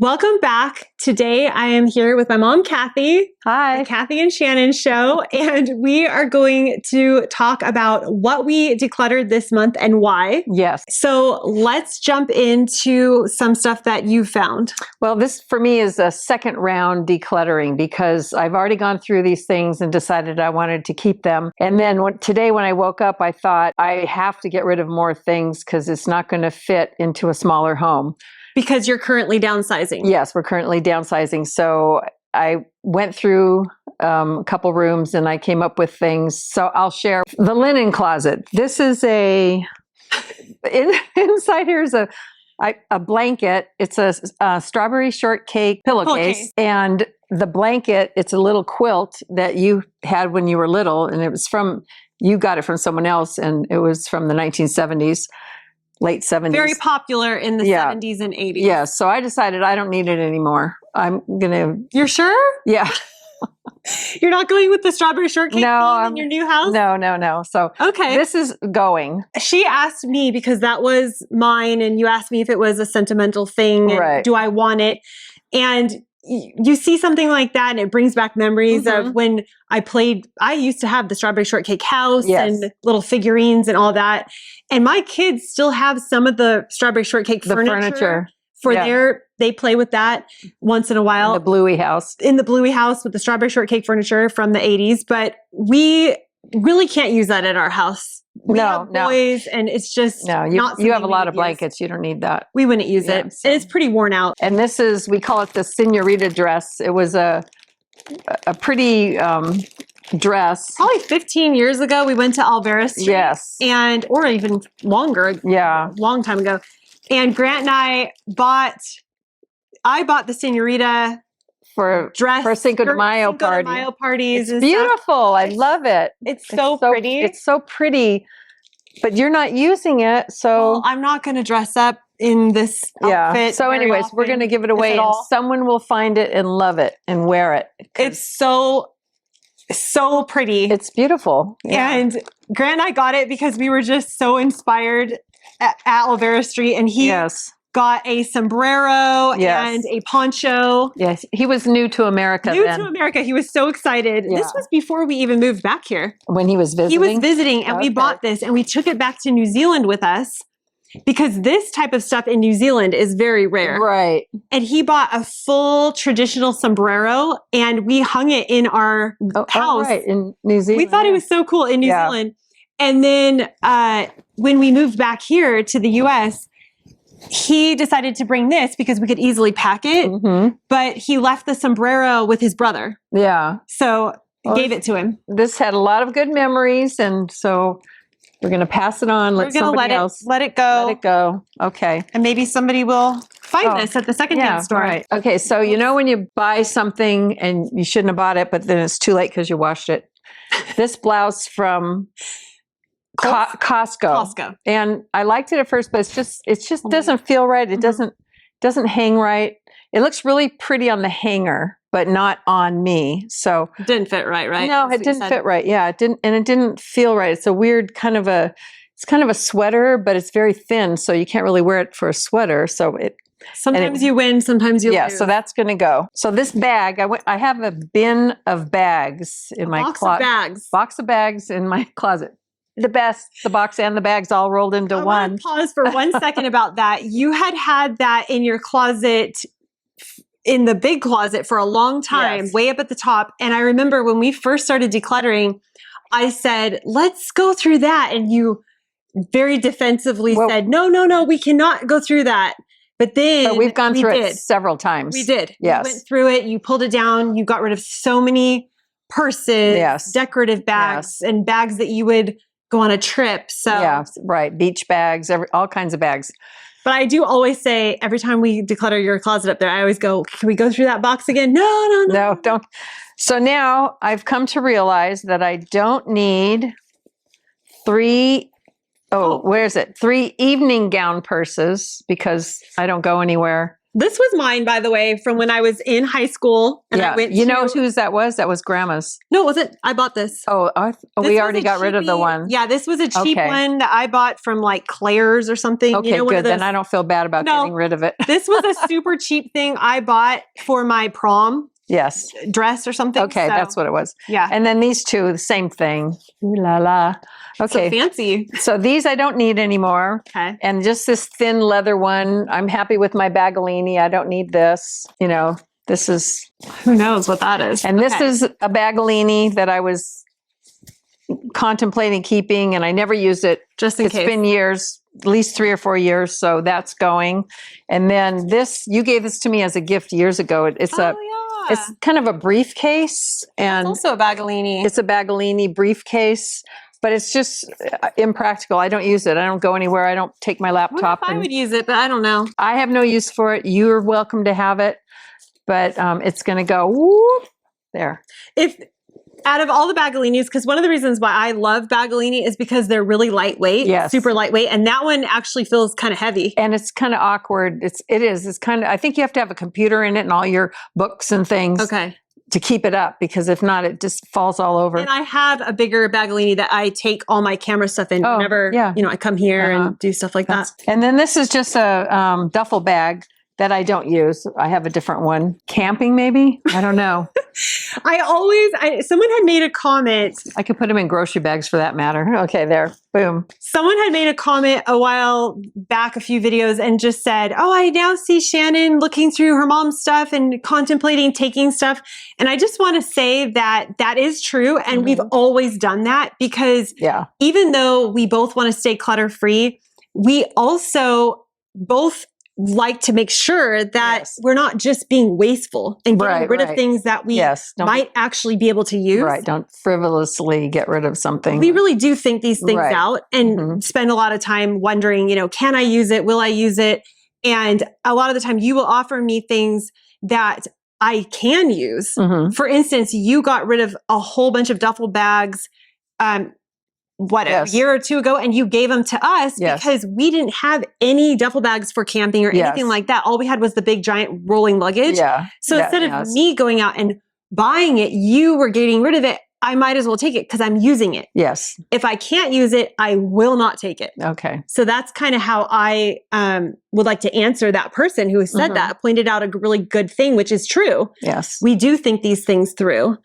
Welcome back. Today I am here with my mom, Kathy. Hi. The Kathy and Shannon show. And we are going to talk about what we decluttered this month and why. Yes. So let's jump into some stuff that you found. Well, this for me is a second round decluttering because I've already gone through these things and decided I wanted to keep them. And then today when I woke up, I thought I have to get rid of more things because it's not going to fit into a smaller home. Because you're currently downsizing. Yes, we're currently downsizing. So I went through a couple rooms and I came up with things. So I'll share the linen closet. This is inside here is a blanket. It's a strawberry shortcake pillowcase. And the blanket, it's a little quilt that you had when you were little. And it was you got it from someone else. And it was from the 1970s. Late 70s. Very popular in the 70s and 80s. Yeah, so I decided I don't need it anymore. I'm going to... You're sure? Yeah. You're not going with the strawberry shortcake theme in your new house? No. So this is going. She asked me because that was mine and you asked me if it was a sentimental thing. And do I want it? And you see something like that and it brings back memories of when I used to have the strawberry shortcake house and little figurines and all that. And my kids still have some of the strawberry shortcake furniture. They play with that once in a while. In the Bluey house. In the Bluey house with the strawberry shortcake furniture from the 80s. But we really can't use that at our house. We have boys and it's just not you have a lot of blankets. You don't need that. We wouldn't use it. So. And it's pretty worn out. And this is, we call it the senorita dress. It was a pretty dress. Probably 15 years ago, we went to Alvera Street. Yes. Or even longer. Yeah. Long time ago. And Grant and I bought the senorita dress for Cinco de Mayo parties. It's beautiful. I love it. It's so pretty. It's so pretty, but you're not using it. So I'm not going to dress up in this outfit. So anyways, we're going to give it away and someone will find it and love it and wear it. It's so pretty. It's beautiful. Yeah. And Grant and I got it because we were just so inspired at Alvera Street and he got a sombrero and a poncho. Yes, he was new to America He was so excited. Yeah. This was before we even moved back here. When he was visiting? He was visiting and we bought this and we took it back to New Zealand with us because this type of stuff in New Zealand is very rare. Right. And he bought a full traditional sombrero and we hung it in our house. In New Zealand. We thought it was so cool in New Zealand. And then when we moved back here to the US, he decided to bring this because we could easily pack it, but he left the sombrero with his brother. Yeah. So gave it to him. This had a lot of good memories, and so we're going to pass it on. Let somebody else let it go. Let it go. Okay. And maybe somebody will find this at the secondhand store. Right. Okay. So you know when you buy something and you shouldn't have bought it, but then it's too late because you washed it. This blouse from Costco. And I liked it at first, but it just doesn't feel right. It doesn't hang right. It looks really pretty on the hanger, but not on me. So it didn't fit right? No, it didn't fit right. Yeah, it didn't, and it didn't feel right. It's a weird it's kind of a sweater, but it's very thin, so you can't really wear it for a sweater. So sometimes you win, sometimes you lose. Yeah, so that's going to go. So this bag, I have a bin of bags in my closet. Box of bags in my closet. The box and the bags all rolled into one. I want to pause for 1 second about that. You had that in your closet, in the big closet for a long time, way up at the top. And I remember when we first started decluttering, I said, let's go through that. And you very defensively said, no, we cannot go through that. But then we've gone through it several times. We did. Yes. We went through it. You pulled it down. You got rid of so many purses, decorative bags, and bags that you would go on a trip. So beach bags, all kinds of bags. But I do always say every time we declutter your closet up there, I always go, can we go through that box again? No, don't. So now I've come to realize that I don't need 3 evening gown purses because I don't go anywhere This was mine, by the way, from when I was in high school. And I went you know whose that was? That was Grandma's. No, it wasn't. I bought this. Oh, we already got rid of the one. Yeah, this was a cheap one that I bought from like Claire's or something. Okay, good. Then I don't feel bad about getting rid of it. This was a super cheap thing I bought for my prom. Yes. Dress or something. Okay, that's what it was. Yeah. And then these two, the same thing. Ooh la la. Okay. So fancy. So these I don't need anymore. Okay. And just this thin leather one. I'm happy with my Bagolini. I don't need this. You know, this is... Who knows what that is. And this is a Bagolini that I was contemplating keeping, and I never used it. Just in case. It's been years, at least 3 or 4 years, so that's going. And then this, you gave this to me as a gift years ago. It's It's kind of a briefcase, and it's also a Bagolini. It's a Bagolini briefcase, but it's just impractical. I don't use it. I don't go anywhere. I don't take my laptop. I would use it, but I don't know. I have no use for it. You're welcome to have it, but it's going to go whoop, there. If out of all the Bagolinis, because one of the reasons why I love Bagolini is because they're really lightweight, super lightweight, and that one actually feels kind of heavy. And it's kind of awkward. It is. It's kind of, I think you have to have a computer in it and all your books and things to keep it up, because if not, it just falls all over. And I have a bigger Bagolini that I take all my camera stuff in whenever, I come here and do stuff like that. And then this is just a duffel bag that I don't use. I have a different one. Camping, maybe? I don't know. Someone had made a comment. I could put them in grocery bags for that matter. Okay, there. Boom. Someone had made a comment a while back, a few videos, and just said, oh, I now see Shannon looking through her mom's stuff and contemplating taking stuff. And I just want to say that that is true. And we've always done that, because even though we both want to stay clutter-free, we also both like to make sure that we're not just being wasteful and getting rid of things that we might actually be able to use. Right. Don't frivolously get rid of something. We really do think these things out and spend a lot of time wondering, can I use it? Will I use it? And a lot of the time you will offer me things that I can use. For instance, you got rid of a whole bunch of duffel bags, a year or two ago, and you gave them to us because we didn't have any duffel bags for camping or anything like that. All we had was the big giant rolling luggage. So instead of me going out and buying it, you were getting rid of it. I might as well take it because I'm using it. If I can't use it, I will not take it. So that's kind of how I would like to answer that person who said that, pointed out a really good thing, which is true. We do think these things through.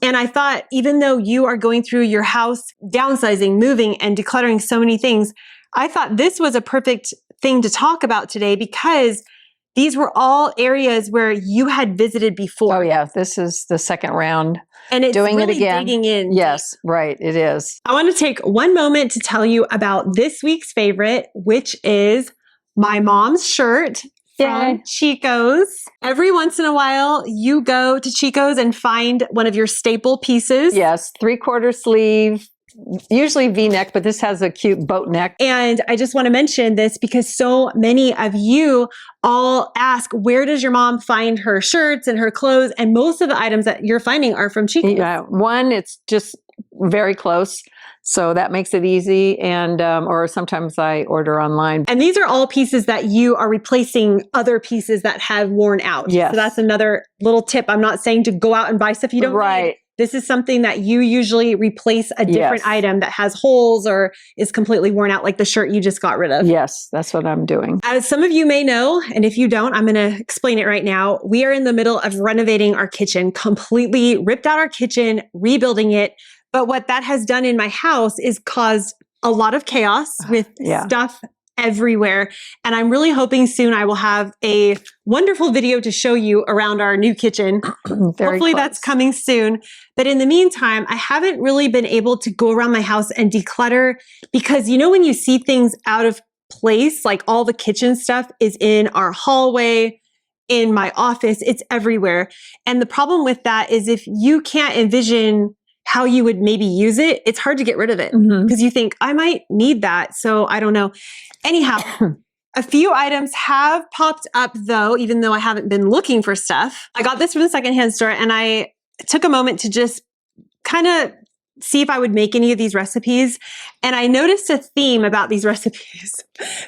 And I thought, even though you are going through your house, downsizing, moving, and decluttering so many things, I thought this was a perfect thing to talk about today, because these were all areas where you had visited before. Oh yeah, this is the second round. And it's doing really it again. Digging in. Yes, right, it is. I want to take one moment to tell you about this week's favorite, which is my mom's shirt from Chico's. Every once in a while, you go to Chico's and find one of your staple pieces. 3/4 sleeve. Usually V-neck, but this has a cute boat neck. And I just want to mention this because so many of you all ask, where does your mom find her shirts and her clothes? And most of the items that you're finding are from Chico's. One, it's just very close, so that makes it easy. And or sometimes I order online. And these are all pieces that you are replacing other pieces that have worn out. So that's another little tip. I'm not saying to go out and buy stuff you don't need. This is something that you usually replace a different item that has holes or is completely worn out, like the shirt you just got rid of. Yes, that's what I'm doing. As some of you may know, and if you don't, I'm going to explain it right now. We are in the middle of renovating our kitchen, completely ripped out our kitchen, rebuilding it. But what that has done in my house is caused a lot of chaos with stuff everywhere. And I'm really hoping soon I will have a wonderful video to show you around our new kitchen. Hopefully that's coming soon. But in the meantime, I haven't really been able to go around my house and declutter, because when you see things out of place, like all the kitchen stuff is in our hallway, in my office, it's everywhere. And the problem with that is if you can't envision how you would maybe use it, it's hard to get rid of it because you think, I might need that. So I don't know. Anyhow, a few items have popped up though, even though I haven't been looking for stuff. I got this from the secondhand store and I took a moment to just kind of see if I would make any of these recipes. And I noticed a theme about these recipes.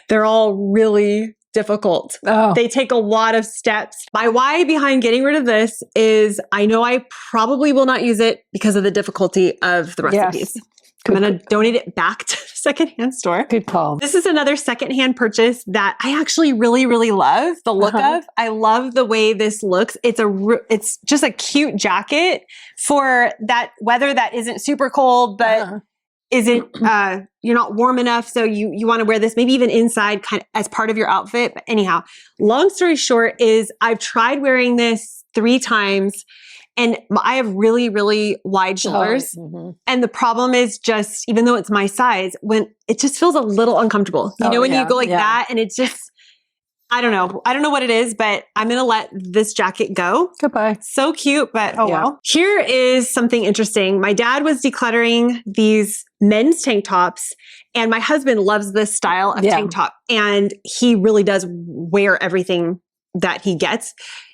They're all really difficult. Oh. They take a lot of steps. My why behind getting rid of this is I know I probably will not use it because of the difficulty of the recipes. Yes. I'm going to donate it back to the secondhand store. Good call. This is another secondhand purchase that I actually really, really love the look of. I love the way this looks. It's just a cute jacket for that weather that isn't super cold, but isn't, you're not warm enough. So you want to wear this maybe even inside kind of as part of your outfit. But anyhow, long story short is I've tried wearing this 3 times. And I have really, really wide shoulders. And the problem is just, even though it's my size, when it just feels a little uncomfortable. You know, when you go like that and it's just, I don't know. I don't know what it is, but I'm going to let this jacket go. Goodbye. So cute, but oh well. Here is something interesting. My dad was decluttering these men's tank tops, and my husband loves this style of tank top. And he really does wear everything that he gets.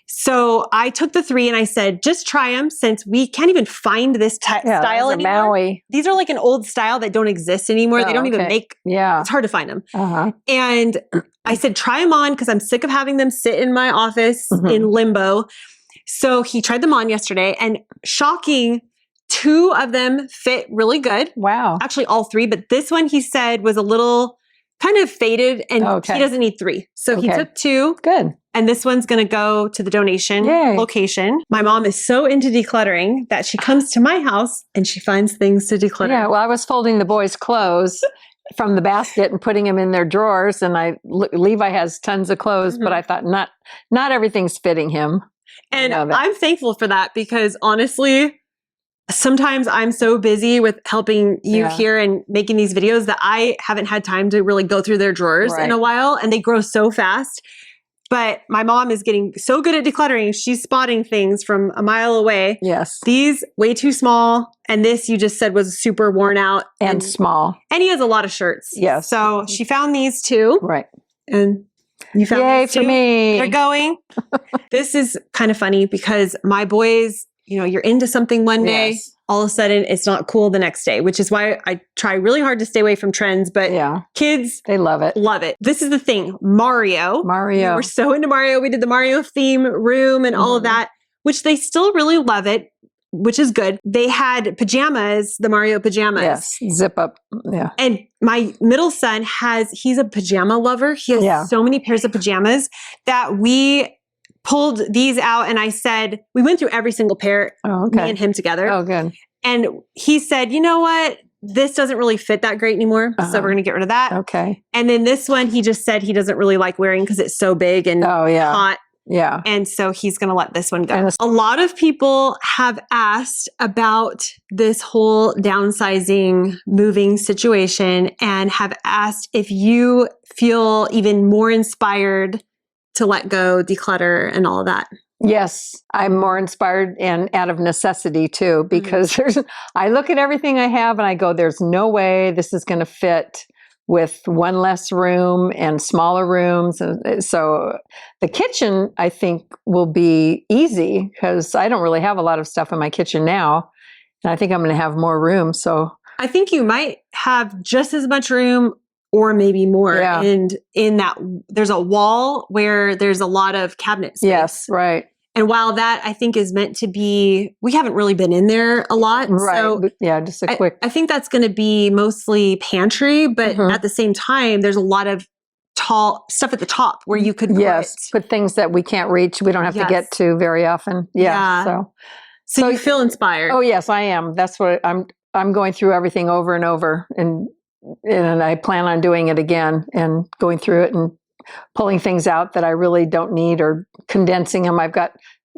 So I took the 3 and I said, just try them since we can't even find this style anymore. Maui. These are like an old style that don't exist anymore. They don't even make, it's hard to find them. And I said, try them on because I'm sick of having them sit in my office in limbo. So he tried them on yesterday and shocking, 2 of them fit really good. Wow. Actually all 3, but this one he said was a little kind of faded and he doesn't need 3. So he took 2. Good. And this one's going to go to the donation location. My mom is so into decluttering that she comes to my house and she finds things to declutter. Yeah, well, I was folding the boys' clothes from the basket and putting them in their drawers. And Levi has tons of clothes, but I thought not everything's fitting him. And I'm thankful for that because honestly, sometimes I'm so busy with helping you here and making these videos that I haven't had time to really go through their drawers in a while, and they grow so fast. But my mom is getting so good at decluttering. She's spotting things from a mile away. Yes. These way too small. And this you just said was super worn out. And small. And he has a lot of shirts. Yes. So she found these 2. Right. And you found these 2. For me. They're going. This is kind of funny because my boys, you know, you're into something one day. All of a sudden it's not cool the next day, which is why I try really hard to stay away from trends, but kids, they love it. Love it. This is the thing, Mario. We're so into Mario. We did the Mario theme room and all of that, which they still really love it, which is good. They had pajamas, the Mario pajamas. Yes, zip up. Yeah. And my middle son he's a pajama lover. He has so many pairs of pajamas that we pulled these out and I said, we went through every single pair, me and him together. Oh, good. And he said, you know what? This doesn't really fit that great anymore. So we're going to get rid of that. Okay. And then this one, he just said he doesn't really like wearing because it's so big and hot. Yeah. And so he's going to let this one go. A lot of people have asked about this whole downsizing, moving situation and have asked if you feel even more inspired to let go, declutter, and all of that. Yes, I'm more inspired and out of necessity too, because I look at everything I have and I go, there's no way this is going to fit with one less room and smaller rooms. And so the kitchen, I think, will be easy because I don't really have a lot of stuff in my kitchen now. And I think I'm going to have more room. So I think you might have just as much room or maybe more. And in that, there's a wall where there's a lot of cabinet space. Yes, right. And while that I think is meant to be, we haven't really been in there a lot. Right. So yeah, just a quick. I think that's going to be mostly pantry, but at the same time, there's a lot of tall stuff at the top where you could put things that we can't reach. We don't have to get to very often. Yeah. So you feel inspired. Oh yes, I am. That's what I'm going through everything over and over, and I plan on doing it again and going through it and pulling things out that I really don't need or condensing them. I've got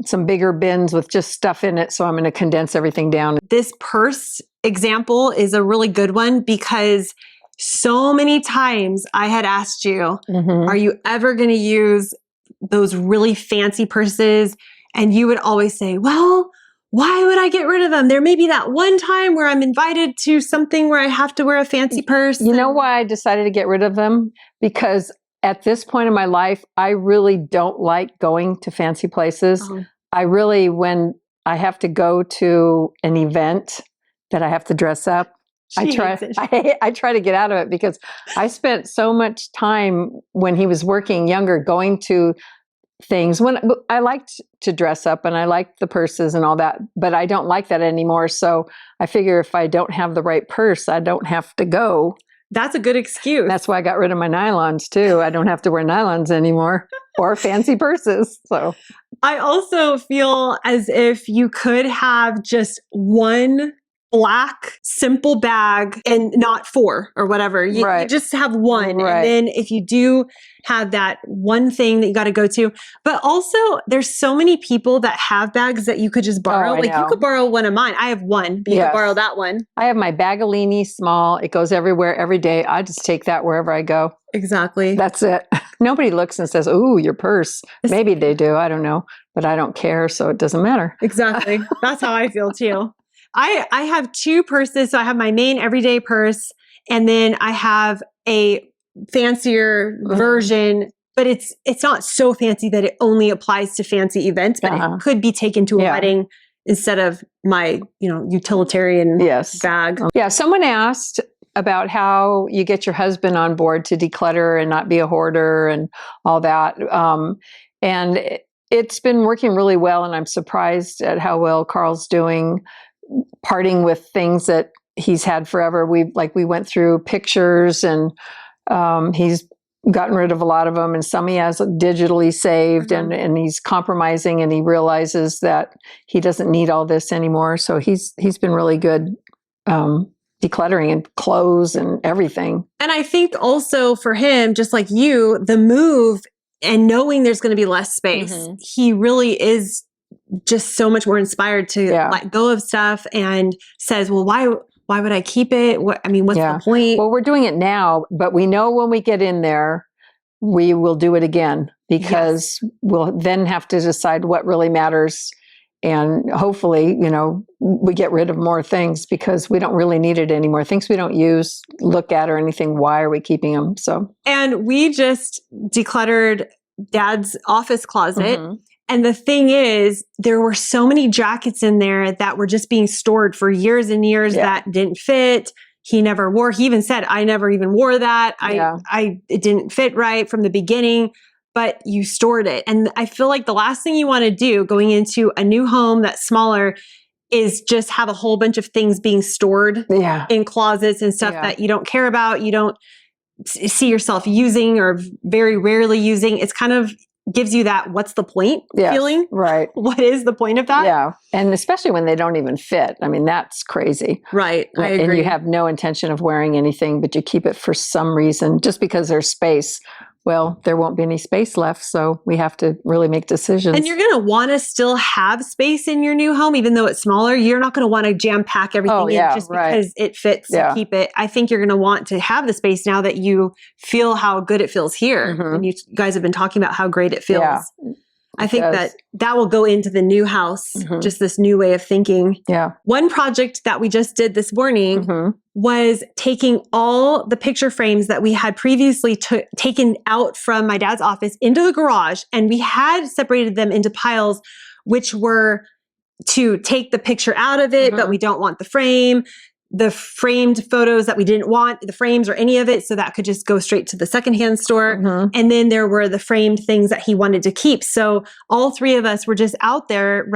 some bigger bins with just stuff in it, so I'm going to condense everything down. This purse example is a really good one because so many times I had asked you, are you ever going to use those really fancy purses? And you would always say, well, why would I get rid of them? There may be that one time where I'm invited to something where I have to wear a fancy purse. You know why I decided to get rid of them? Because at this point in my life, I really don't like going to fancy places. I really, when I have to go to an event that I have to dress up, I try to get out of it because I spent so much time when he was working younger going to things when I liked to dress up and I liked the purses and all that, but I don't like that anymore. So I figure if I don't have the right purse, I don't have to go. That's a good excuse. That's why I got rid of my nylons too. I don't have to wear nylons anymore or fancy purses. So I also feel as if you could have just one black simple bag and not 4 or whatever. You just have one. And then if you do have that one thing that you got to go to, but also there's so many people that have bags that you could just borrow. Like you could borrow one of mine. I have one, but you could borrow that one. I have my Bagalini small. It goes everywhere every day. I just take that wherever I go. Exactly. That's it. Nobody looks and says, "Ooh, your purse." Maybe they do. I don't know, but I don't care. So it doesn't matter. Exactly. That's how I feel too. I have 2 purses. So I have my main everyday purse and then I have a fancier version, but it's not so fancy that it only applies to fancy events, but it could be taken to a wedding instead of my, utilitarian bag. Yeah. Someone asked about how you get your husband on board to declutter and not be a hoarder and all that. And it's been working really well. And I'm surprised at how well Carl's doing, parting with things that he's had forever. We went through pictures and he's gotten rid of a lot of them and some he has digitally saved and he's compromising and he realizes that he doesn't need all this anymore. So he's been really good decluttering and clothes and everything. And I think also for him, just like you, the move and knowing there's going to be less space, he really is just so much more inspired to let go of stuff and says, well, why would I keep it? What's the point? Well, we're doing it now, but we know when we get in there, we will do it again because we'll then have to decide what really matters. And hopefully, we get rid of more things because we don't really need it anymore. Things we don't use, look at or anything. Why are we keeping them? So, and we just decluttered Dad's office closet. And the thing is, there were so many jackets in there that were just being stored for years and years that didn't fit. He never wore. He even said, I never even wore that. It didn't fit right from the beginning, but you stored it. And I feel like the last thing you want to do going into a new home that's smaller is just have a whole bunch of things being stored in closets and stuff that you don't care about. You don't see yourself using or very rarely using. It's kind of gives you that what's the point feeling. Right. What is the point of that? Yeah. And especially when they don't even fit. I mean, that's crazy. Right. I agree. And you have no intention of wearing anything, but you keep it for some reason, just because there's space. Well, there won't be any space left. So we have to really make decisions. And you're going to want to still have space in your new home, even though it's smaller. You're not going to want to jam pack everything in just because it fits to keep it. I think you're going to want to have the space now that you feel how good it feels here. And you guys have been talking about how great it feels. Yeah. I think that will go into the new house, just this new way of thinking. Yeah. One project that we just did this morning was taking all the picture frames that we had previously taken out from my dad's office into the garage. And we had separated them into piles, which were to take the picture out of it, but we don't want the frame. The framed photos that we didn't want, the frames or any of it. So that could just go straight to the secondhand store. And then there were the framed things that he wanted to keep. So all 3 of us were just out there,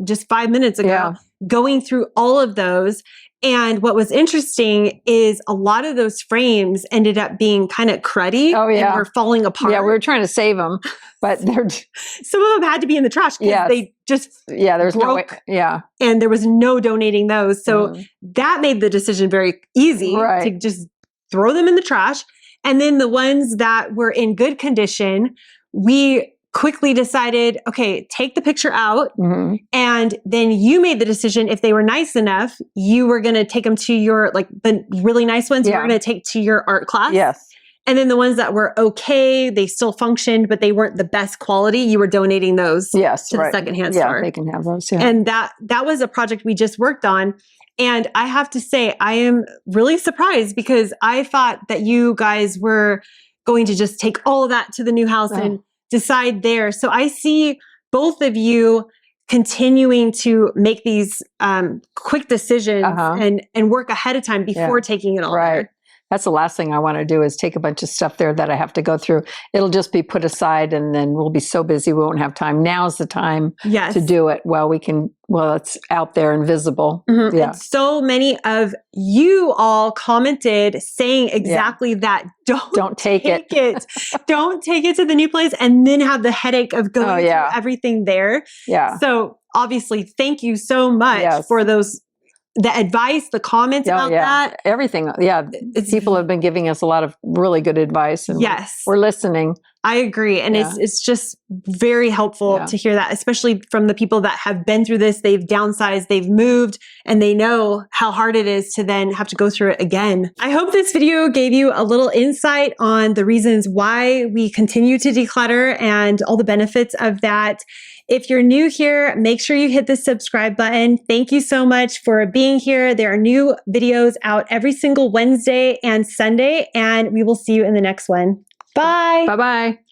just 5 minutes ago, going through all of those. And what was interesting is a lot of those frames ended up being kind of cruddy. Oh, yeah. And were falling apart. Yeah, we were trying to save them, but some of them had to be in the trash because they just there's broke. No way. Yeah. And there was no donating those. So that made the decision very easy to just throw them in the trash. And then the ones that were in good condition, we quickly decided, okay, take the picture out. And then you made the decision, if they were nice enough, you were going to take them to your, the really nice ones, you were going to take to your art class. Yes. And then the ones that were okay, they still functioned, but they weren't the best quality, you were donating those to the secondhand store. Yeah, they can have those. Yeah. And that was a project we just worked on. And I have to say, I am really surprised because I thought that you guys were going to just take all of that to the new house and decide there. So I see both of you continuing to make these quick decisions and work ahead of time before taking it all there. That's the last thing I want to do is take a bunch of stuff there that I have to go through. It'll just be put aside and then we'll be so busy we won't have time. Now's the time to do it while it's out there and visible. And so many of you all commented saying exactly that. Don't take it. Don't take it to the new place and then have the headache of going through everything there. So obviously, thank you so much for the advice, the comments about that. Everything. People have been giving us a lot of really good advice. And we're listening. I agree. And it's just very helpful to hear that, especially from the people that have been through this. They've downsized, they've moved, and they know how hard it is to then have to go through it again. I hope this video gave you a little insight on the reasons why we continue to declutter and all the benefits of that. If you're new here, make sure you hit the subscribe button. Thank you so much for being here. There are new videos out every single Wednesday and Sunday, and we will see you in the next one. Bye. Bye-bye.